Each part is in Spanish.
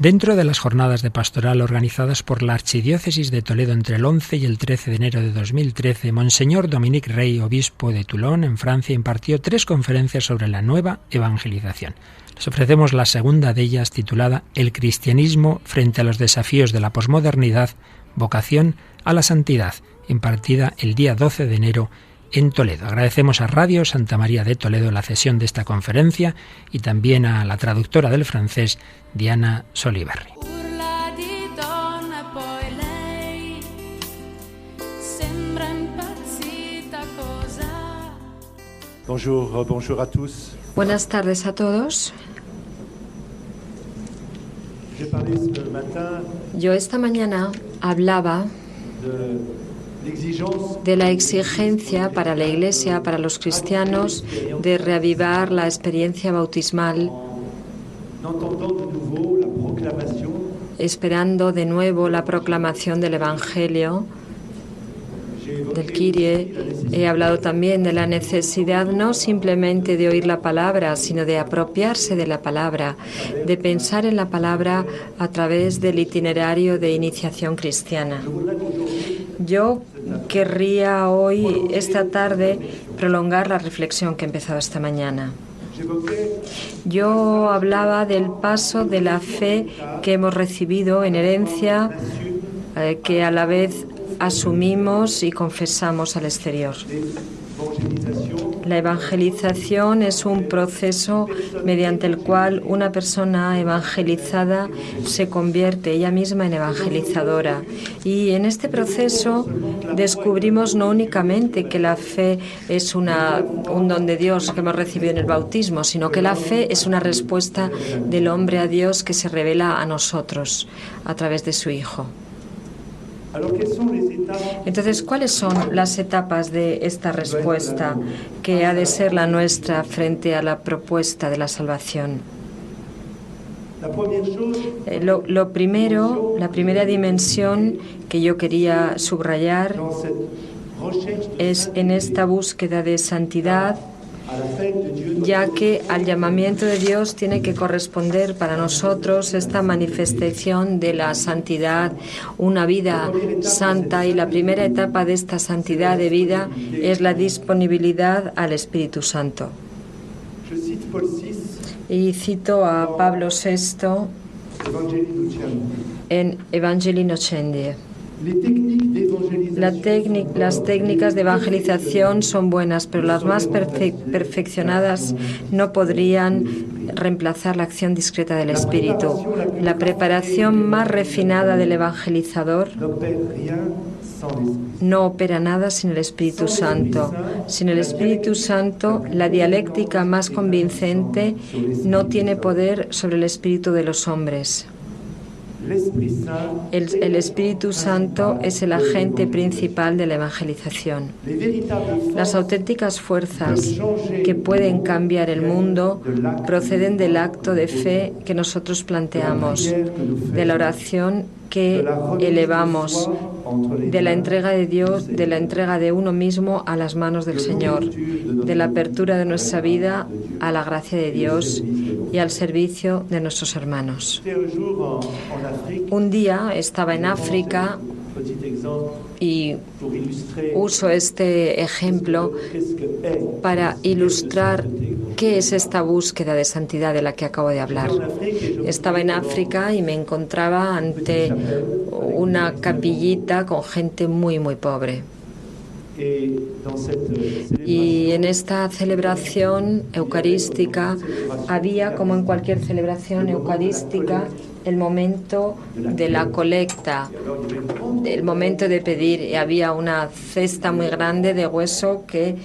Dentro de las jornadas de pastoral organizadas por la Archidiócesis de Toledo entre el 11 y el 13 de enero de 2013, Monseñor Dominique Rey, obispo de Toulon, en Francia, impartió 3 conferencias sobre la nueva evangelización. Les ofrecemos la segunda de ellas, titulada El cristianismo frente a los desafíos de la posmodernidad, vocación a la santidad, impartida el día 12 de enero en Toledo. Agradecemos a Radio Santa María de Toledo la cesión de esta conferencia y también a la traductora del francés, Diana Soliberri. Bonjour à tous. Buenas tardes a todos. Yo esta mañana hablaba de la exigencia para la Iglesia, para los cristianos, de reavivar la experiencia bautismal, esperando de nuevo la proclamación del Evangelio, del Kyrie. He hablado también de la necesidad no simplemente de oír la palabra, sino de apropiarse de la palabra, de pensar en la palabra a través del itinerario de iniciación cristiana. Yo querría hoy, esta tarde, prolongar la reflexión que he empezado esta mañana. Yo hablaba del paso de la fe que hemos recibido en herencia, que a la vez asumimos y confesamos al exterior. La evangelización es un proceso mediante el cual una persona evangelizada se convierte ella misma en evangelizadora. Y en este proceso descubrimos no únicamente que la fe es un don de Dios que hemos recibido en el bautismo, sino que la fe es una respuesta del hombre a Dios que se revela a nosotros a través de su Hijo. Entonces, ¿cuáles son las etapas de esta respuesta que ha de ser la nuestra frente a la propuesta de la salvación? Lo primero, la primera dimensión que yo quería subrayar es en esta búsqueda de santidad, ya que al llamamiento de Dios tiene que corresponder para nosotros esta manifestación de la santidad, una vida santa, y la primera etapa de esta santidad de vida es la disponibilidad al Espíritu Santo. Y cito a Pablo VI en Evangelii Nocendi. Las técnicas de evangelización son buenas, pero las más perfeccionadas no podrían reemplazar la acción discreta del Espíritu. La preparación más refinada del evangelizador no opera nada sin el Espíritu Santo. Sin el Espíritu Santo, la dialéctica más convincente no tiene poder sobre el espíritu de los hombres. El Espíritu Santo es el agente principal de la evangelización. Las auténticas fuerzas que pueden cambiar el mundo proceden del acto de fe que nosotros planteamos, de la oración que elevamos, de la entrega de Dios, de la entrega de uno mismo a las manos del Señor, de la apertura de nuestra vida a la gracia de Dios y al servicio de nuestros hermanos. Un día estaba en África y uso este ejemplo para ilustrar qué es esta búsqueda de santidad de la que acabo de hablar. Estaba en África y me encontraba ante una capillita con gente muy, muy pobre. Y en esta celebración eucarística había, como en cualquier celebración eucarística, el momento de la colecta, el momento de pedir. Y había una cesta muy grande de hueso que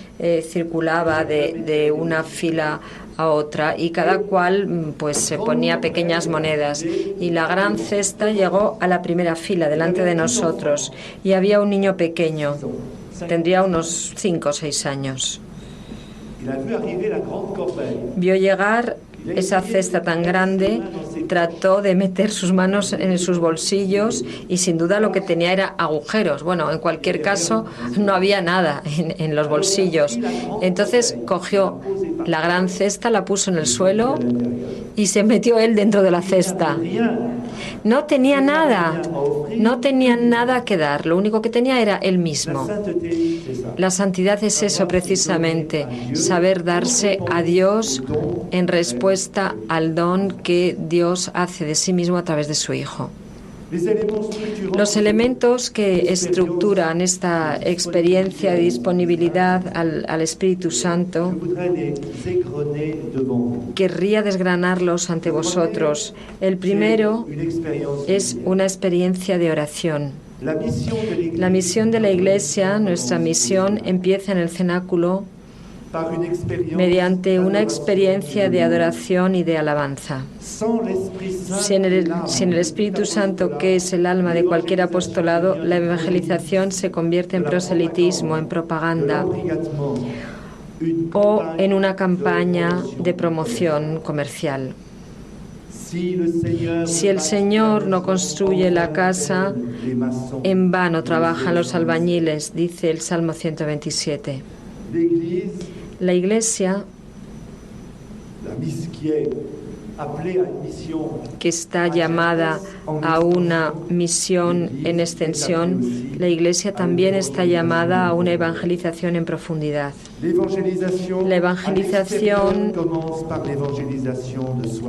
circulaba de una fila a otra, y cada cual pues se ponía pequeñas monedas, y la gran cesta llegó a la primera fila delante de nosotros, y había un niño pequeño, tendría unos 5 o 6 años. Vio llegar esa cesta tan grande, trató de meter sus manos en sus bolsillos y sin duda lo que tenía era agujeros. Bueno, en cualquier caso no había nada en los bolsillos. Entonces cogió la gran cesta, la puso en el suelo y se metió él dentro de la cesta. No tenía nada, no tenía nada que dar, lo único que tenía era él mismo. La santidad es eso precisamente, saber darse a Dios en respuesta al don que Dios hace de sí mismo a través de su Hijo. Los elementos que estructuran esta experiencia de disponibilidad al Espíritu Santo, querría desgranarlos ante vosotros. El primero es una experiencia de oración. La misión de la Iglesia, nuestra misión, empieza en el cenáculo mediante una experiencia de adoración y de alabanza. Sin el Espíritu Santo, que es el alma de cualquier apostolado, la evangelización se convierte en proselitismo, en propaganda o en una campaña de promoción comercial. Si el Señor no construye la casa, en vano trabajan los albañiles, dice el Salmo 127. La Iglesia, que está llamada a una misión en extensión, la Iglesia también está llamada a una evangelización en profundidad. La evangelización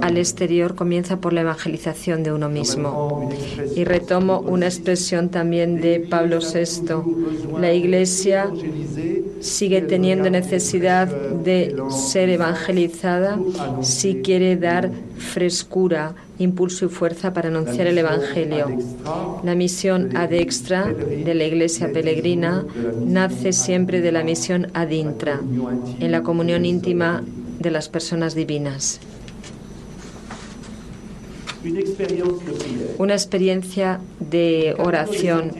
al exterior comienza por la evangelización de uno mismo. Y retomo una expresión también de Pablo VI. La Iglesia sigue teniendo necesidad de ser evangelizada si quiere dar frescura, impulso y fuerza para anunciar el Evangelio. La misión ad extra de la Iglesia peregrina nace siempre de la misión ad intra, en la comunión íntima de las personas divinas. Una experiencia de oración,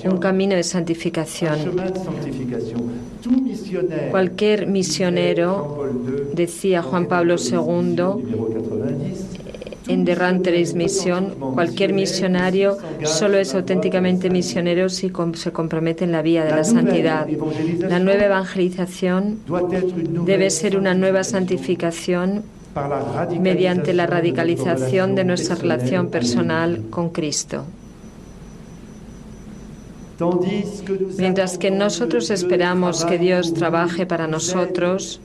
un camino de santificación. Cualquier misionero, decía Juan Pablo II en De Ranteris Mission, cualquier misionario solo es auténticamente misionero si se compromete en la vía de la santidad. La nueva evangelización debe ser una nueva santificación mediante la radicalización de nuestra relación personal con Cristo. Mientras que nosotros esperamos que Dios trabaje para nosotros,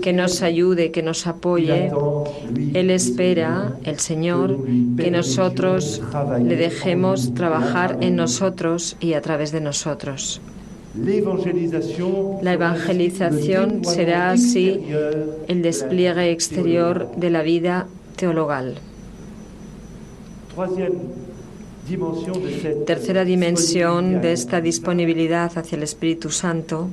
que nos ayude, que nos apoye, Él espera, el Señor, que nosotros le dejemos trabajar en nosotros y a través de nosotros. La evangelización será así el despliegue exterior de la vida teologal. Tercera dimensión de esta disponibilidad hacia el Espíritu Santo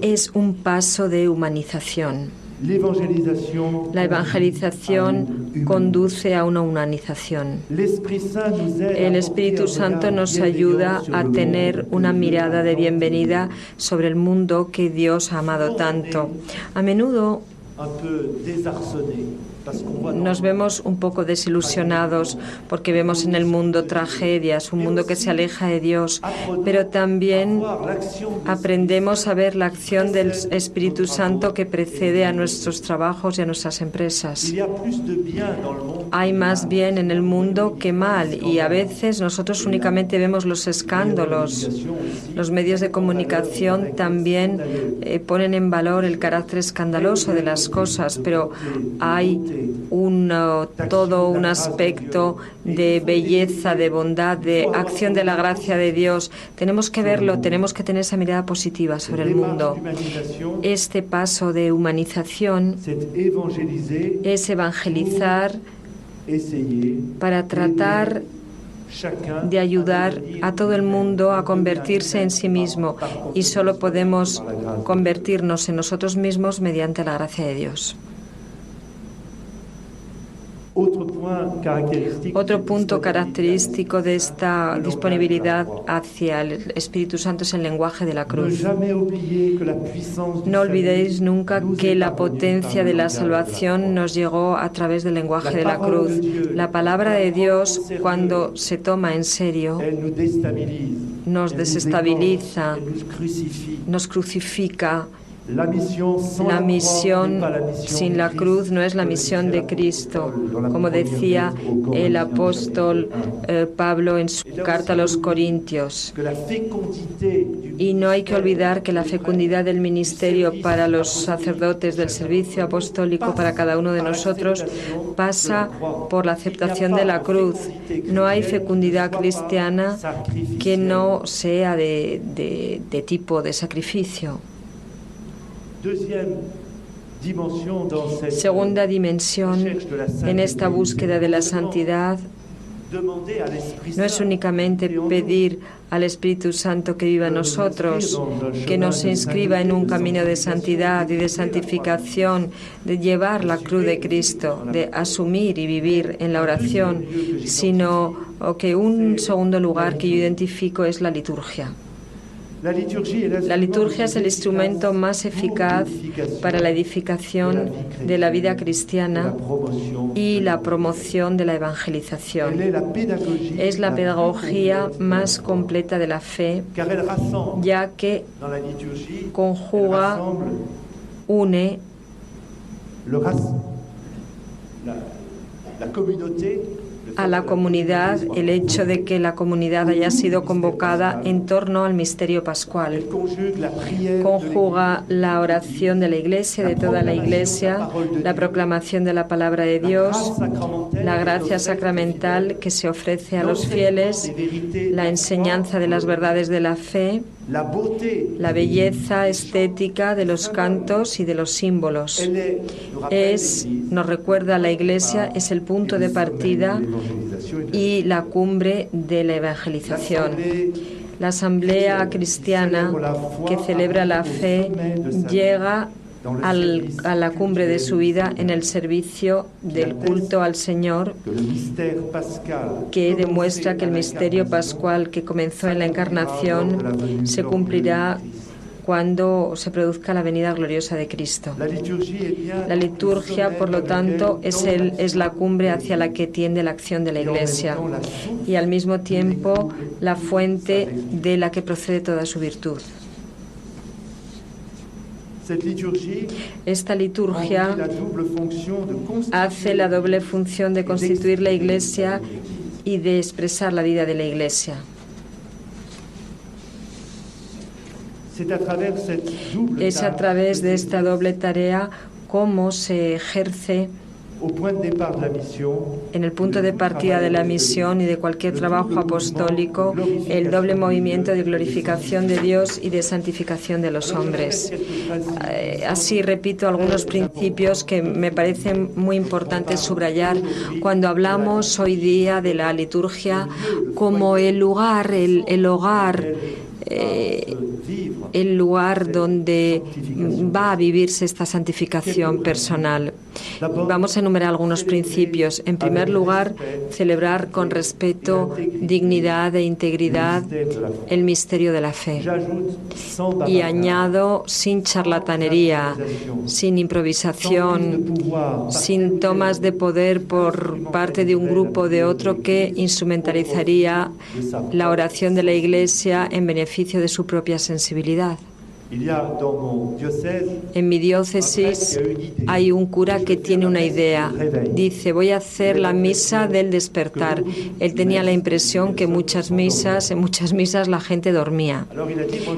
es un paso de humanización. La evangelización conduce a una humanización. El Espíritu Santo nos ayuda a tener una mirada de bienvenida sobre el mundo que Dios ha amado tanto. A menudo nos vemos un poco desilusionados porque vemos en el mundo tragedias, un mundo que se aleja de Dios, pero también aprendemos a ver la acción del Espíritu Santo que precede a nuestros trabajos y a nuestras empresas. Hay más bien en el mundo que mal y a veces nosotros únicamente vemos los escándalos. Los medios de comunicación también ponen en valor el carácter escandaloso de las cosas, pero hay todo un aspecto de belleza, de bondad, de acción de la gracia de Dios. Tenemos que verlo, tenemos que tener esa mirada positiva sobre el mundo. Este paso de humanización es evangelizar para tratar de ayudar a todo el mundo a convertirse en sí mismo, y solo podemos convertirnos en nosotros mismos mediante la gracia de Dios. Otro punto característico de esta disponibilidad hacia el Espíritu Santo es el lenguaje de la cruz. No olvidéis nunca que la potencia de la salvación nos llegó a través del lenguaje de la cruz. La palabra de Dios, cuando se toma en serio, nos desestabiliza, nos crucifica La misión sin la cruz no es la misión de Cristo, como decía el apóstol Pablo en su carta a los Corintios. Y no hay que olvidar que la fecundidad del ministerio para los sacerdotes del servicio apostólico, para cada uno de nosotros, pasa por la aceptación de la cruz. No hay fecundidad cristiana que no sea de tipo de sacrificio. Segunda dimensión en esta búsqueda de la santidad no es únicamente pedir al Espíritu Santo que viva en nosotros, que nos inscriba en un camino de santidad y de santificación, de llevar la cruz de Cristo, de asumir y vivir en la oración, sino que un segundo lugar que yo identifico es la liturgia. La liturgia es el instrumento más eficaz para la edificación de la vida cristiana y la promoción de la evangelización. Es la pedagogía más completa de la fe, ya que conjuga, une a la comunidad, el hecho de que la comunidad haya sido convocada en torno al misterio pascual. Conjuga la oración de la Iglesia, de toda la Iglesia, la proclamación de la palabra de Dios, la gracia sacramental que se ofrece a los fieles, la enseñanza de las verdades de la fe, la belleza estética de los cantos y de los símbolos. Nos recuerda a la Iglesia, es el punto de partida y la cumbre de la evangelización. La asamblea cristiana que celebra la fe llega a la cumbre de su vida en el servicio del culto al Señor, que demuestra que el misterio pascual que comenzó en la Encarnación se cumplirá cuando se produzca la venida gloriosa de Cristo. La liturgia, por lo tanto, es la cumbre hacia la que tiende la acción de la Iglesia y al mismo tiempo la fuente de la que procede toda su virtud. Esta liturgia hace la doble función de constituir la Iglesia y de expresar la vida de la Iglesia. Es a través de esta doble tarea cómo se ejerce en el punto de partida de la misión y de cualquier trabajo apostólico el doble movimiento de glorificación de Dios y de santificación de los hombres. Así repito algunos principios que me parecen muy importantes subrayar cuando hablamos hoy día de la liturgia como el lugar, el hogar, el lugar donde va a vivirse esta santificación personal. Vamos a enumerar algunos principios. En primer lugar, celebrar con respeto, dignidad e integridad el misterio de la fe. Y añado, sin charlatanería, sin improvisación, sin tomas de poder por parte de un grupo o de otro que instrumentalizaría la oración de la Iglesia en beneficio de su propia sensibilidad. En mi diócesis hay un cura que tiene una idea. Dice, voy a hacer la misa del despertar. Él tenía la impresión que en muchas misas la gente dormía.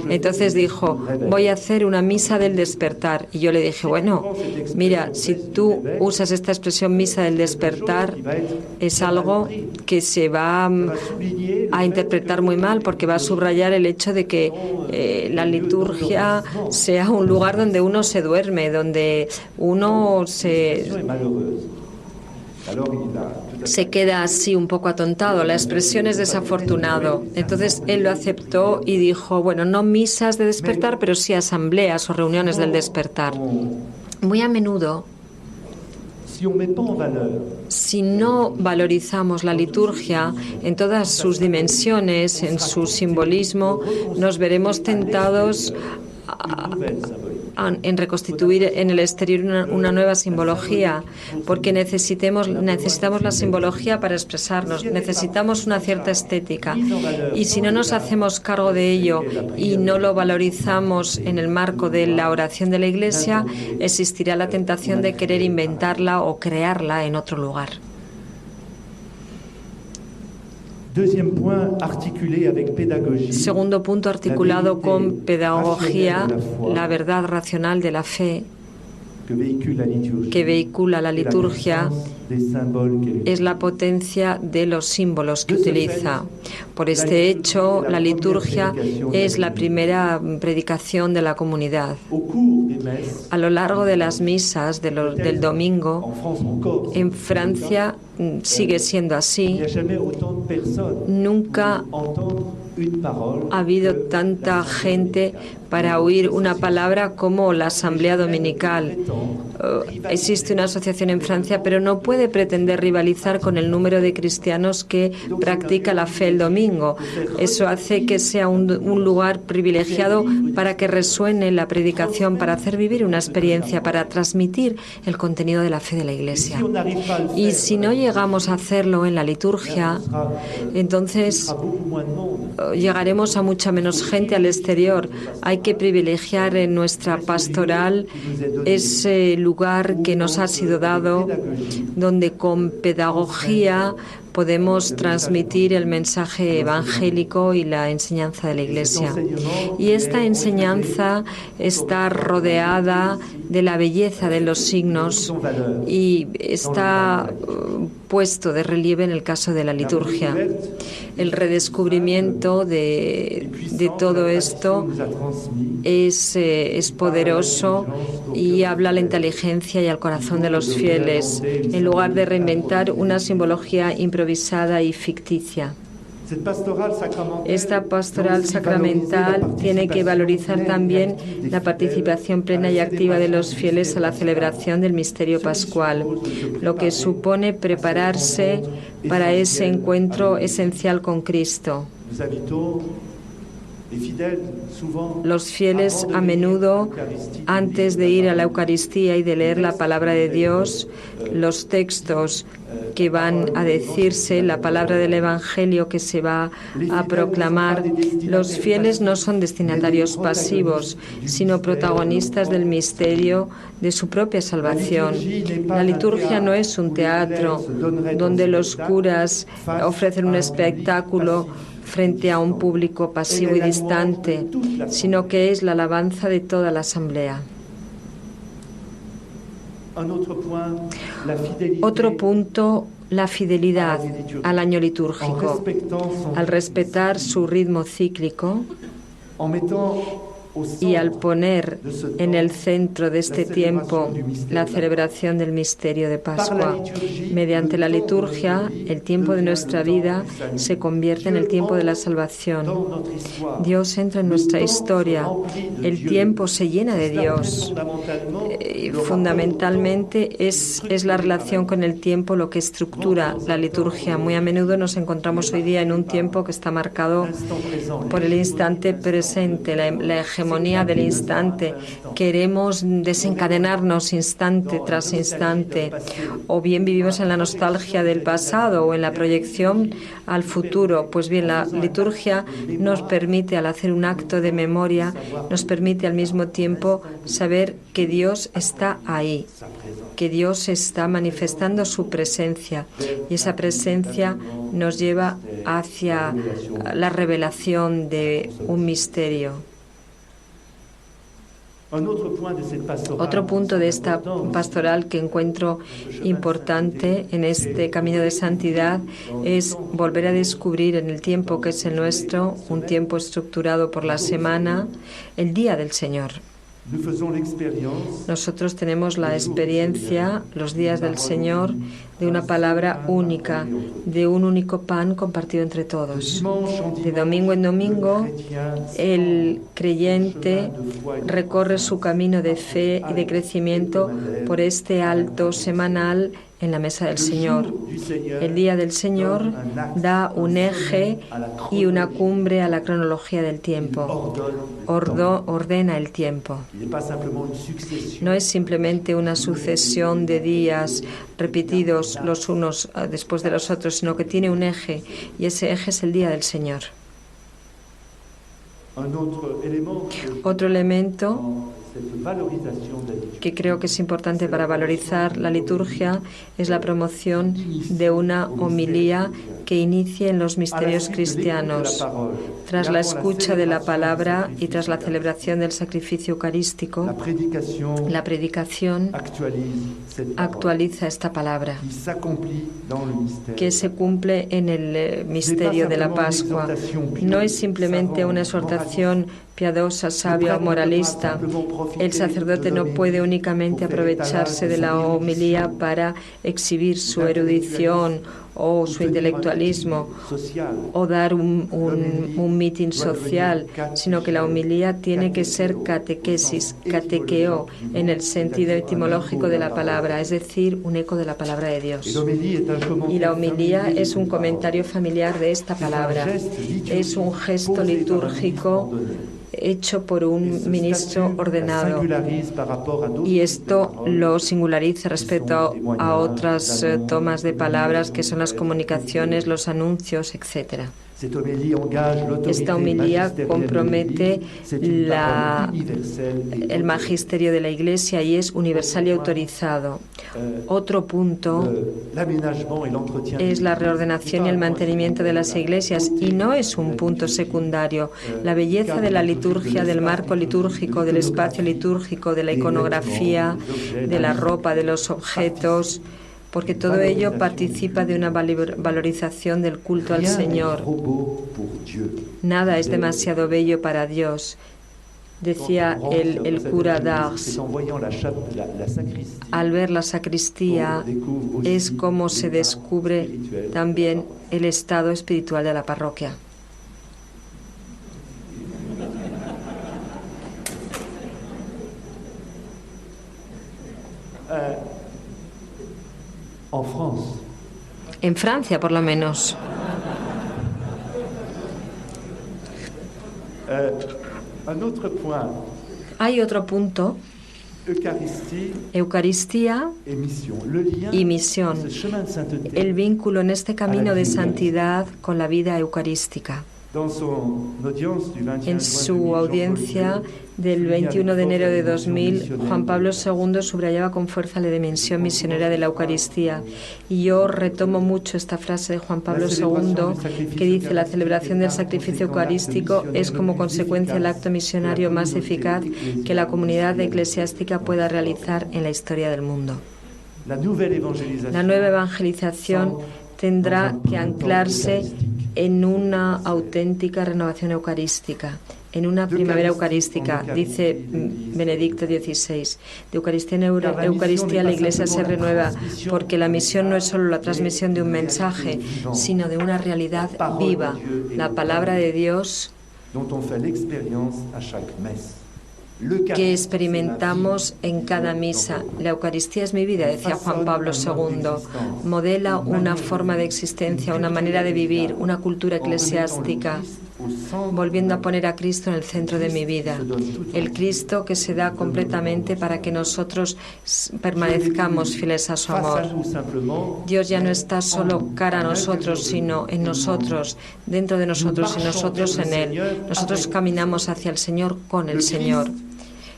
Entonces dijo, voy a hacer una misa del despertar. Y yo le dije, bueno, mira, si tú usas esta expresión misa del despertar, es algo que se va a interpretar muy mal, porque va a subrayar el hecho de que la liturgia sea un lugar donde uno se duerme, donde uno se queda así un poco atontado. La expresión es desafortunado. Entonces él lo aceptó y dijo, bueno, no misas de despertar, pero sí asambleas o reuniones del despertar. Muy a menudo, si no valorizamos la liturgia en todas sus dimensiones, en su simbolismo, nos veremos tentados en reconstituir en el exterior una nueva simbología, porque necesitamos la simbología para expresarnos, necesitamos una cierta estética. Y si no nos hacemos cargo de ello y no lo valorizamos en el marco de la oración de la Iglesia, existirá la tentación de querer inventarla o crearla en otro lugar. Segundo punto, articulado con pedagogía, la verdad racional de la fe que vehicula la liturgia es la potencia de los símbolos que utiliza. Por este hecho, la liturgia es la primera predicación de la comunidad. A lo largo de las misas del domingo, en Francia sigue siendo así. Nunca ha habido tanta gente para oír una palabra como la asamblea dominical. Existe una asociación en Francia, pero no puede pretender rivalizar con el número de cristianos que practica la fe el domingo. Eso hace que sea un lugar privilegiado para que resuene la predicación, para hacer vivir una experiencia, para transmitir el contenido de la fe de la Iglesia. Y si no llegamos a hacerlo en la liturgia, entonces llegaremos a mucha menos gente al exterior. Hay que privilegiar en nuestra pastoral ese lugar que nos ha sido dado, donde con pedagogía podemos transmitir el mensaje evangélico y la enseñanza de la Iglesia. Y esta enseñanza está rodeada de la belleza de los signos y está puesto de relieve en el caso de la liturgia. El redescubrimiento de todo esto es poderoso y habla a la inteligencia y al corazón de los fieles, en lugar de reinventar una simbología improvisada y ficticia. Esta pastoral sacramental tiene que valorizar también la participación plena y activa de los fieles a la celebración del misterio pascual, lo que supone prepararse para ese encuentro esencial con Cristo. Los fieles a menudo, antes de ir a la Eucaristía y de leer la palabra de Dios, los textos que van a decirse, la palabra del Evangelio que se va a proclamar, los fieles no son destinatarios pasivos, sino protagonistas del misterio de su propia salvación. La liturgia no es un teatro donde los curas ofrecen un espectáculo frente a un público pasivo y distante, sino que es la alabanza de toda la asamblea. Otro punto, la fidelidad al año litúrgico. Al respetar su ritmo cíclico y al poner en el centro de este tiempo la celebración del misterio de Pascua. Mediante la liturgia, el tiempo de nuestra vida se convierte en el tiempo de la salvación. Dios entra en nuestra historia, el tiempo se llena de Dios. Fundamentalmente es la relación con el tiempo lo que estructura la liturgia. Muy a menudo nos encontramos hoy día en un tiempo que está marcado por el instante presente, la hegemonía del instante. Queremos desencadenarnos instante tras instante, o bien vivimos en la nostalgia del pasado o en la proyección al futuro. Pues bien, la liturgia nos permite, al hacer un acto de memoria, nos permite al mismo tiempo saber que Dios está ahí, que Dios está manifestando su presencia, y esa presencia nos lleva hacia la revelación de un misterio. Otro punto de esta pastoral que encuentro importante en este camino de santidad es volver a descubrir en el tiempo que es el nuestro, un tiempo estructurado por la semana, el día del Señor. Nosotros tenemos la experiencia, los días del Señor, de una palabra única, de un único pan compartido entre todos. De domingo en domingo, el creyente recorre su camino de fe y de crecimiento por este alto semanal en la mesa del Señor. El día del Señor da un eje y una cumbre a la cronología del tiempo. Ordena el tiempo. No es simplemente una sucesión de días repetidos los unos después de los otros, sino que tiene un eje, y ese eje es el día del Señor. Otro elemento que creo que es importante para valorizar la liturgia es la promoción de una homilía que inicie en los misterios cristianos. Tras la escucha de la palabra y tras la celebración del sacrificio eucarístico, la predicación actualiza esta palabra, que se cumple en el misterio de la Pascua. No es simplemente una exhortación piadosa, sabia o moralista. El sacerdote no puede únicamente aprovecharse de la homilía para exhibir su erudición o su intelectualismo o dar un mitin social, sino que la homilía tiene que ser catequesis, catequeo, en el sentido etimológico de la palabra, es decir, un eco de la palabra de Dios. Y la homilía es un comentario familiar de esta palabra, es un gesto litúrgico hecho por un ministro ordenado, y esto lo singulariza respecto a otras tomas de palabras que son las comunicaciones, los anuncios, etc. Esta homilía compromete el magisterio de la Iglesia y es universal y autorizado. Otro punto es la reordenación y el mantenimiento de las iglesias, y no es un punto secundario. La belleza de la liturgia, del marco litúrgico, del espacio litúrgico, de la iconografía, de la ropa, de los objetos, porque todo ello participa de una valorización del culto al Señor. Nada es demasiado bello para Dios, decía el cura d'Ars. Al ver la sacristía es como se descubre también el estado espiritual de la parroquia. En Francia, por lo menos. Hay otro punto: Eucaristía y misión. El vínculo en este camino de santidad con la vida eucarística. En su audiencia del 21 de enero de 2000, Juan Pablo II subrayaba con fuerza la dimensión misionera de la Eucaristía. Y yo retomo mucho esta frase de Juan Pablo II, que dice: la celebración del sacrificio eucarístico es como consecuencia el acto misionario más eficaz que la comunidad eclesiástica pueda realizar en la historia del mundo. La nueva evangelización tendrá que anclarse en una auténtica renovación eucarística, en una primavera eucarística, dice Benedicto XVI. De Eucaristía en Eucaristía la Iglesia se renueva, porque la misión no es solo la transmisión de un mensaje, sino de una realidad viva, la palabra de Dios que experimentamos en cada misa. La Eucaristía es mi vida, decía Juan Pablo II. Modela una forma de existencia, una manera de vivir, una cultura eclesiástica, volviendo a poner a Cristo en el centro de mi vida. El Cristo que se da completamente para que nosotros permanezcamos fieles a su amor. Dios ya no está solo cara a nosotros, sino en nosotros, dentro de nosotros y nosotros en Él. Nosotros caminamos hacia el Señor con el Señor.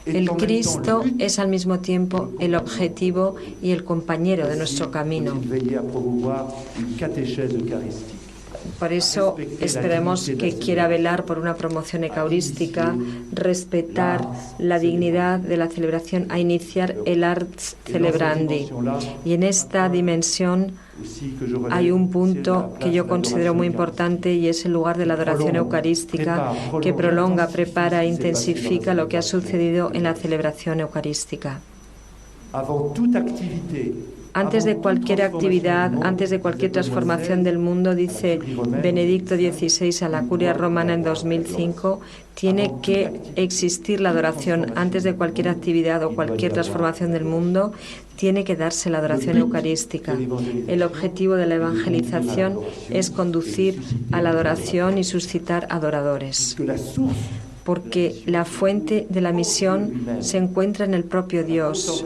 El Cristo es al mismo tiempo el objetivo y el compañero de nuestro camino. Por eso esperemos que quiera velar por una promoción eucarística, respetar la dignidad de la celebración, a iniciar el Ars Celebrandi. Y en esta dimensión hay un punto que yo considero muy importante, y es el lugar de la adoración eucarística, que prolonga, prepara e intensifica lo que ha sucedido en la celebración eucarística. Antes de cualquier actividad, antes de cualquier transformación del mundo, dice Benedicto XVI a la Curia Romana en 2005, tiene que existir la adoración. Antes de cualquier actividad o cualquier transformación del mundo, tiene que darse la adoración eucarística. El objetivo de la evangelización es conducir a la adoración y suscitar adoradores, porque la fuente de la misión se encuentra en el propio Dios,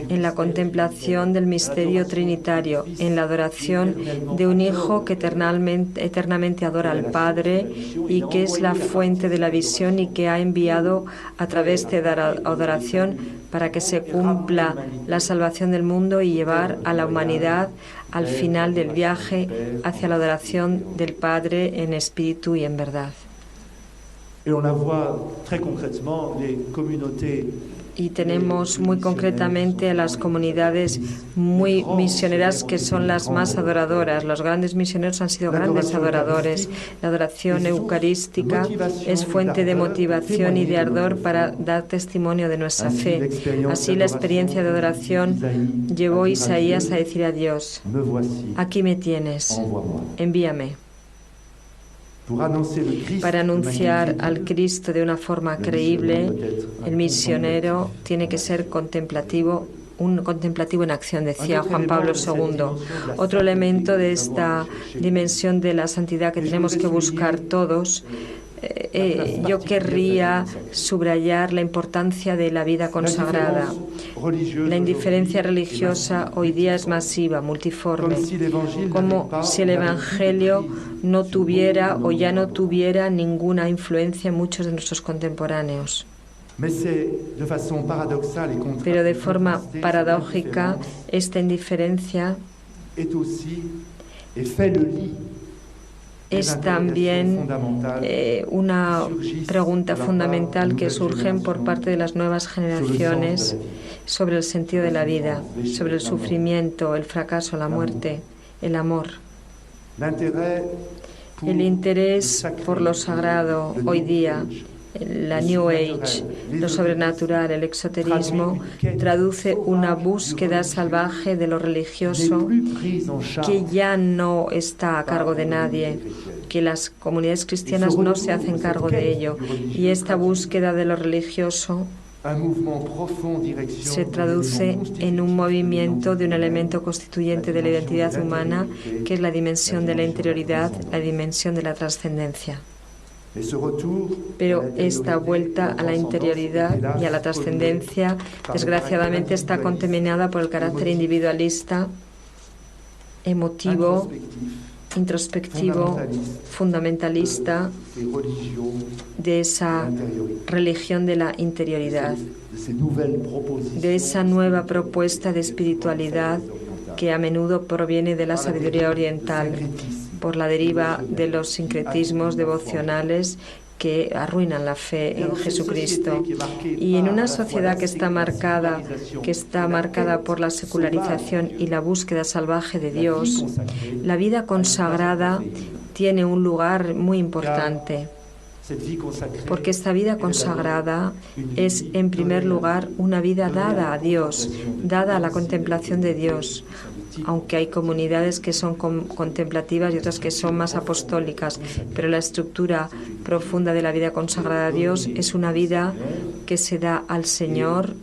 en la contemplación del misterio trinitario, en la adoración de un Hijo que eternamente adora al Padre y que es la fuente de la visión y que ha enviado a través de la adoración para que se cumpla la salvación del mundo y llevar a la humanidad al final del viaje hacia la adoración del Padre en espíritu y en verdad. Y tenemos muy concretamente a las comunidades muy misioneras que son las más adoradoras. Los grandes misioneros han sido grandes adoradores. La adoración eucarística es fuente de motivación y de ardor para dar testimonio de nuestra fe. Así la experiencia de adoración llevó a Isaías a decir a Dios: aquí me tienes, envíame. Para anunciar al Cristo de una forma creíble, el misionero tiene que ser contemplativo, un contemplativo en acción, decía Juan Pablo II. Otro elemento de esta dimensión de la santidad que tenemos que buscar todos, yo querría subrayar la importancia de la vida consagrada. La indiferencia religiosa hoy día es masiva, multiforme, como si el Evangelio no tuviera o ya no tuviera ninguna influencia en muchos de nuestros contemporáneos. Pero de forma paradójica, esta indiferencia es también una pregunta fundamental que surge por parte de las nuevas generaciones sobre el sentido de la vida, sobre el sufrimiento, el fracaso, la muerte, el amor. El interés por lo sagrado hoy día, la New Age, lo sobrenatural, el exoterismo, traduce una búsqueda salvaje de lo religioso que ya no está a cargo de nadie, que las comunidades cristianas no se hacen cargo de ello. Y esta búsqueda de lo religioso se traduce en un movimiento de un elemento constituyente de la identidad humana, que es la dimensión de la interioridad, la dimensión de la trascendencia. Pero esta vuelta a la interioridad y a la trascendencia, desgraciadamente, está contaminada por el carácter individualista, emotivo, introspectivo, fundamentalista de esa religión de la interioridad, de esa nueva propuesta de espiritualidad que a menudo proviene de la sabiduría oriental, por la deriva de los sincretismos devocionales que arruinan la fe en Jesucristo. Y en una sociedad que está marcada por la secularización y la búsqueda salvaje de Dios, la vida consagrada tiene un lugar muy importante, porque esta vida consagrada es, en primer lugar, una vida dada a Dios, dada a la contemplación de Dios, aunque hay comunidades que son contemplativas y otras que son más apostólicas, pero la estructura profunda de la vida consagrada a Dios es una vida que se da al Señor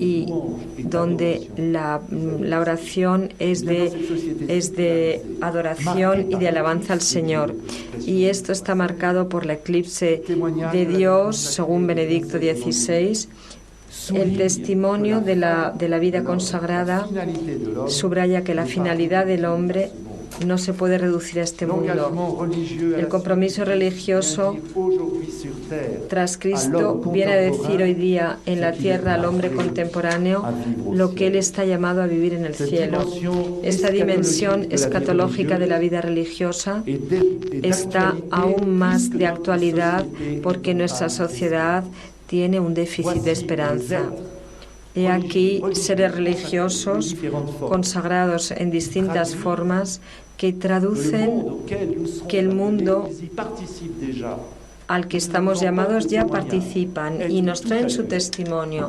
y donde la oración es de adoración y de alabanza al Señor. Y esto está marcado por la eclipse de Dios, según Benedicto XVI. El testimonio de la vida consagrada subraya que la finalidad del hombre no se puede reducir a este mundo. El compromiso religioso tras Cristo viene a decir hoy día en la tierra al hombre contemporáneo lo que él está llamado a vivir en el cielo. Esta dimensión escatológica de la vida religiosa está aún más de actualidad porque nuestra sociedad tiene un déficit de esperanza. He aquí seres religiosos consagrados en distintas formas que traducen que el mundo al que estamos llamados ya participan y nos traen su testimonio,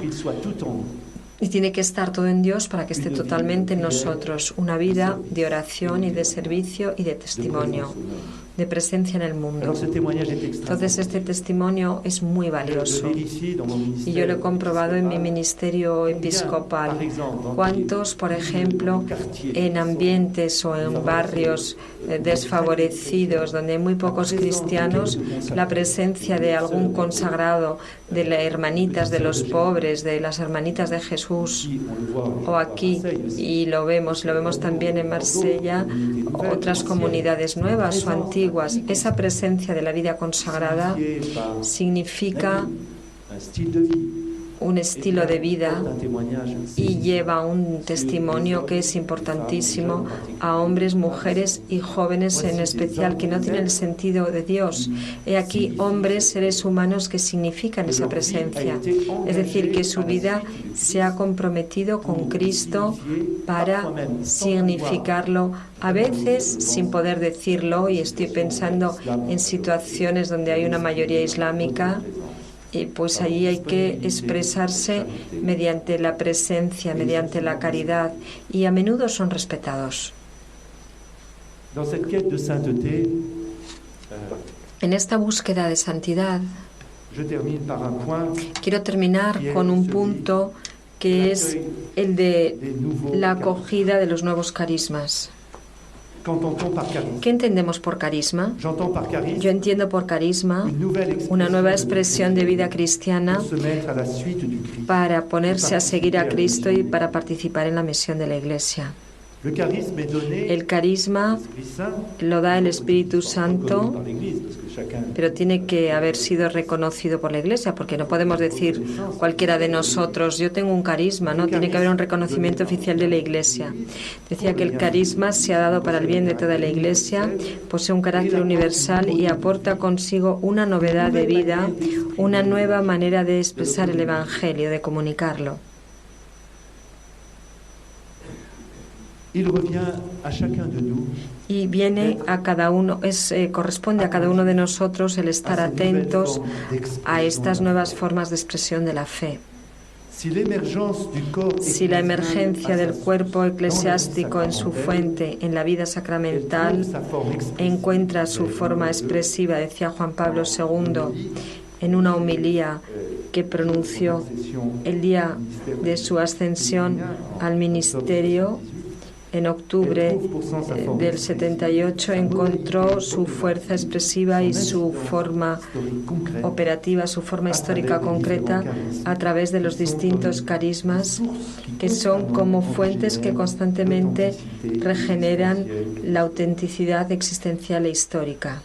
Y tiene que estar todo en Dios para que esté totalmente en nosotros. Una vida de oración y de servicio y de testimonio, de presencia en el mundo. Entonces este testimonio es muy valioso y yo lo he comprobado en mi ministerio episcopal. ¿Cuántos, por ejemplo, en ambientes o en barrios desfavorecidos donde hay muy pocos cristianos, la presencia de algún consagrado, de las hermanitas de los pobres, de las hermanitas de Jesús, o aquí, y lo vemos también en Marsella, otras comunidades nuevas o antiguas? Esa presencia de la vida consagrada significa un estilo de vida y lleva un testimonio que es importantísimo a hombres, mujeres y jóvenes en especial que no tienen el sentido de Dios. He aquí hombres, seres humanos que significan esa presencia. Es decir, que su vida se ha comprometido con Cristo para significarlo, a veces sin poder decirlo, y estoy pensando en situaciones donde hay una mayoría islámica. Pues allí hay que expresarse mediante la presencia, mediante la caridad, y a menudo son respetados. En esta búsqueda de santidad, quiero terminar con un punto que es el de la acogida de los nuevos carismas. ¿Qué entendemos por carisma? Yo entiendo por carisma una nueva expresión de vida cristiana para ponerse a seguir a Cristo y para participar en la misión de la Iglesia. El carisma lo da el Espíritu Santo, pero tiene que haber sido reconocido por la Iglesia, porque no podemos decir cualquiera de nosotros, yo tengo un carisma, ¿no? Tiene que haber un reconocimiento oficial de la Iglesia. Decía que el carisma se ha dado para el bien de toda la Iglesia, posee un carácter universal y aporta consigo una novedad de vida, una nueva manera de expresar el Evangelio, de comunicarlo. Y viene a cada uno, corresponde a cada uno de nosotros el estar atentos a estas nuevas formas de expresión de la fe. Si la emergencia del cuerpo eclesiástico en su fuente, en la vida sacramental, encuentra su forma expresiva, decía Juan Pablo II en una homilía que pronunció el día de su ascensión al ministerio, en octubre del 78, encontró su fuerza expresiva y su forma operativa, su forma histórica concreta a través de los distintos carismas, que son como fuentes que constantemente regeneran la autenticidad existencial e histórica.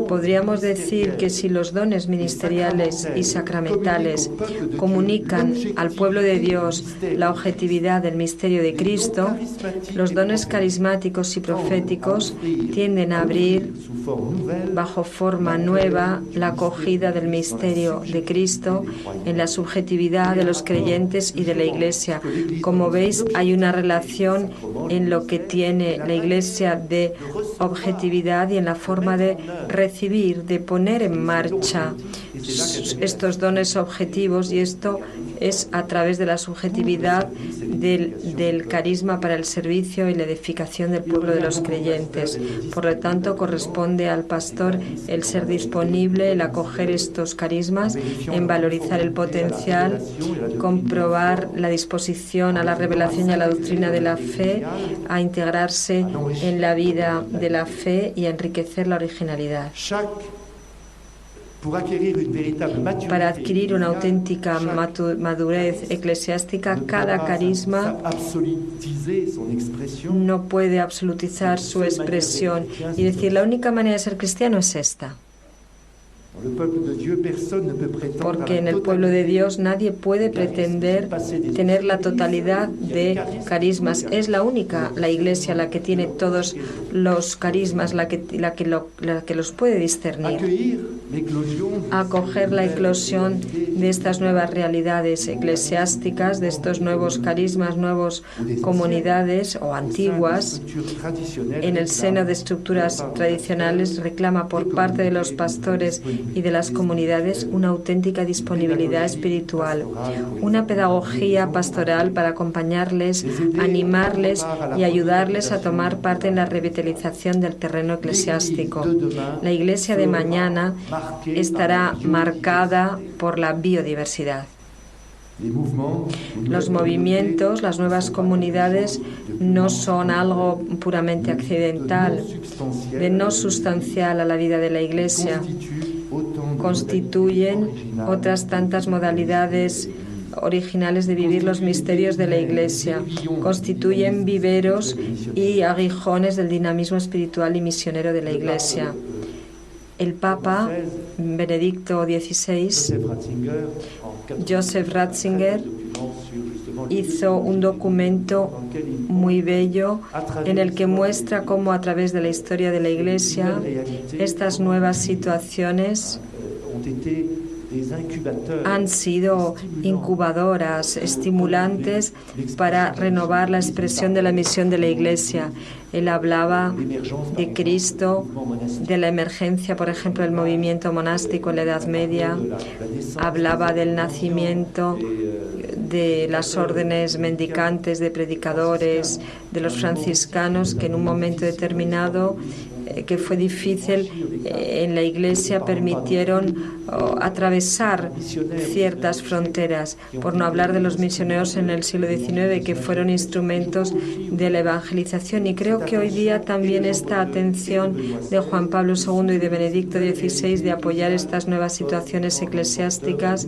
Podríamos decir que si los dones ministeriales y sacramentales comunican al pueblo de Dios la objetividad del misterio de Cristo, los dones carismáticos y proféticos tienden a abrir bajo forma nueva la acogida del misterio de Cristo en la subjetividad de los creyentes y de la Iglesia. Como veis, hay una relación en lo que tiene la Iglesia de objetividad y en la forma de recibir, de poner en marcha estos dones objetivos, y esto es a través de la subjetividad del carisma para el servicio y la edificación del pueblo de los creyentes. Por lo tanto, corresponde al pastor el ser disponible, el acoger estos carismas, en valorizar el potencial, comprobar la disposición a la revelación y a la doctrina de la fe, a integrarse en la vida de la fe y a enriquecer la originalidad. Para adquirir una auténtica madurez eclesiástica, cada carisma no puede absolutizar su expresión y decir la única manera de ser cristiano es esta. Porque en el pueblo de Dios nadie puede pretender tener la totalidad de carismas. Es la única, la Iglesia, la que tiene todos los carismas, la que los puede discernir. Acoger la eclosión de estas nuevas realidades eclesiásticas, de estos nuevos carismas, nuevas comunidades o antiguas, en el seno de estructuras tradicionales, reclama por parte de los pastores y de las comunidades una auténtica disponibilidad espiritual, una pedagogía pastoral para acompañarles, animarles y ayudarles a tomar parte en la revitalización del terreno eclesiástico. La Iglesia de mañana estará marcada por la biodiversidad. Los movimientos, las nuevas comunidades no son algo puramente accidental, de no sustancial a la vida de la Iglesia. Constituyen otras tantas modalidades originales de vivir los misterios de la Iglesia. Constituyen viveros y aguijones del dinamismo espiritual y misionero de la Iglesia. El Papa Benedicto XVI, Joseph Ratzinger, hizo un documento muy bello en el que muestra cómo a través de la historia de la Iglesia estas nuevas situaciones han sido incubadoras, estimulantes para renovar la expresión de la misión de la Iglesia. Él hablaba de Cristo, de la emergencia, por ejemplo, del movimiento monástico en la Edad Media, hablaba del nacimiento de las órdenes mendicantes, de predicadores, de los franciscanos, que en un momento determinado que fue difícil en la Iglesia permitieron atravesar ciertas fronteras, por no hablar de los misioneros en el siglo XIX que fueron instrumentos de la evangelización. Y creo que hoy día también esta atención de Juan Pablo II y de Benedicto XVI de apoyar estas nuevas situaciones eclesiásticas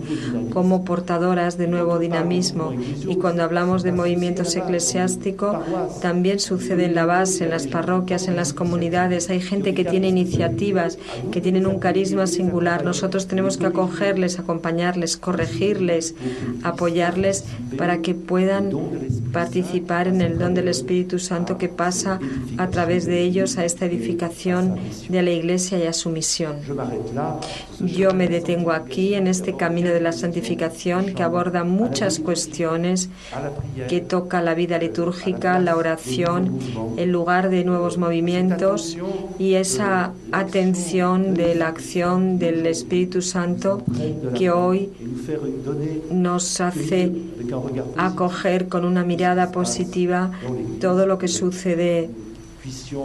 como portadoras de nuevo dinamismo. Y cuando hablamos de movimientos eclesiásticos, también sucede en la base, en las parroquias, en las comunidades. Hay gente que tiene iniciativas, que tienen un carisma singular. Nosotros tenemos que acogerles, acompañarles, corregirles, apoyarles para que puedan participar en el don del Espíritu Santo que pasa a través de ellos a esta edificación de la Iglesia y a su misión. Yo me detengo aquí en este camino de la santificación que aborda muchas cuestiones, que toca la vida litúrgica, la oración, el lugar de nuevos movimientos y esa atención de la acción del Espíritu Santo que hoy nos hace acoger con una mirada positiva todo lo que sucede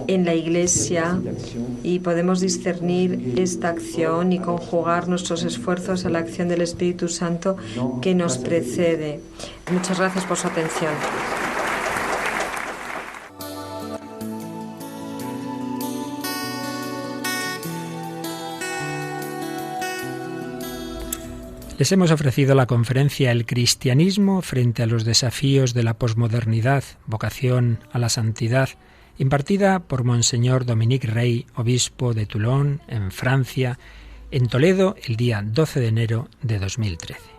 en la Iglesia y podemos discernir esta acción y conjugar nuestros esfuerzos a la acción del Espíritu Santo que nos precede. Muchas gracias por su atención. Les hemos ofrecido la conferencia El cristianismo frente a los desafíos de la posmodernidad, vocación a la santidad, impartida por Monseñor Dominique Rey, obispo de Toulon, en Francia, en Toledo, el día 12 de enero de 2013.